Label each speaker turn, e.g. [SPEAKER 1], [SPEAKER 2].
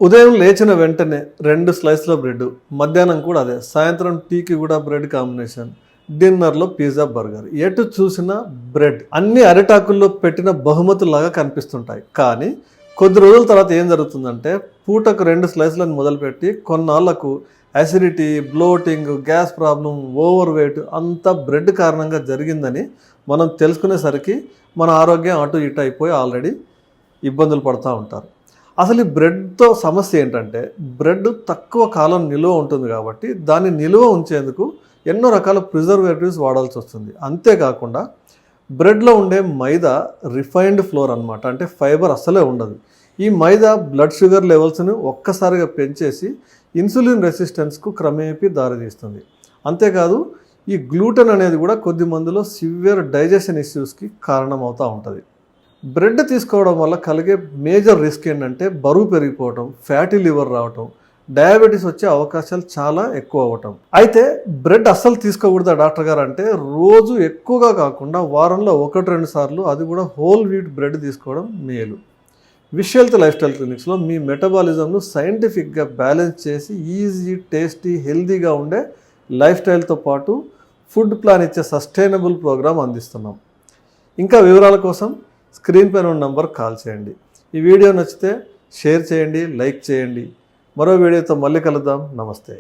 [SPEAKER 1] ఉదయం లేచిన వెంటనే 2 స్లైస్ల బ్రెడ్, మధ్యాహ్నం కూడా అదే, సాయంత్రం టీకి కూడా బ్రెడ్ కాంబినేషన్, డిన్నర్లో పిజ్జా, బర్గర్, ఎటు చూసినా బ్రెడ్. అన్ని అరిటాకుల్లో పెట్టిన బహుమతుల్లాగా కనిపిస్తుంటాయి. కానీ కొద్ది రోజుల తర్వాత ఏం జరుగుతుందంటే, పూటకు 2 స్లైస్లను మొదలుపెట్టి కొన్నాళ్లకు acidity, bloating, gas problem, over weight అంతా బ్రెడ్ కారణంగా జరిగిందని మనం తెలుసుకునేసరికి మన ఆరోగ్యం అటు ఇటు అయిపోయి ఆల్రెడీ ఇబ్బందులు పడుతూ ఉంటారు. అసలు ఈ బ్రెడ్తో సమస్య ఏంటంటే, బ్రెడ్ తక్కువ కాలం నిలువ ఉంటుంది కాబట్టి దాన్ని నిలువ ఉంచేందుకు ఎన్నో రకాల ప్రిజర్వేటివ్స్ వాడాల్సి వస్తుంది. అంతేకాకుండా బ్రెడ్లో ఉండే మైదా రిఫైన్డ్ ఫ్లోర్ అనమాట, అంటే ఫైబర్ అస్సలే ఉండదు. ఈ మైదా బ్లడ్ షుగర్ లెవెల్స్ని ఒక్కసారిగా పెంచేసి ఇన్సులిన్ రెసిస్టెన్స్కు క్రమేపీ దారితీస్తుంది. అంతేకాదు ఈ గ్లూటెన్ అనేది కూడా కొద్ది మందిలో సివియర్ డైజెషన్ ఇష్యూస్కి కారణమవుతూ ఉంటుంది. బ్రెడ్ తీసుకోవడం వల్ల కలిగే మేజర్ రిస్క్ ఏంటంటే బరువు పెరిగిపోవటం, ఫ్యాటీ లివర్ రావటం, డయాబెటీస్ వచ్చే అవకాశాలు చాలా ఎక్కువ అవ్వటం. అయితే బ్రెడ్ అస్సలు తీసుకోకూడదా డాక్టర్ గారు అంటే, రోజు ఎక్కువగా కాకుండా వారంలో 1-2 సార్లు, అది కూడా హోల్ వీట్ బ్రెడ్ తీసుకోవడం మేలు. విష్-హెల్త్ లైఫ్ స్టైల్ క్లినిక్స్లో మీ మెటబాలిజంను సైంటిఫిక్గా బ్యాలెన్స్ చేసి ఈజీ, టేస్టీ, హెల్తీగా ఉండే లైఫ్ స్టైల్తో పాటు ఫుడ్ ప్లాన్ ఇచ్చే సస్టైనబుల్ ప్రోగ్రామ్ అందిస్తున్నాం. ఇంకా వివరాల కోసం స్క్రీన్ పైన ఉన్న నంబర్ కాల్ చేయండి. ఈ వీడియో నచ్చితే షేర్ చేయండి, లైక్ చేయండి. మరో వీడియోతో మళ్ళీ కలుద్దాం. నమస్తే.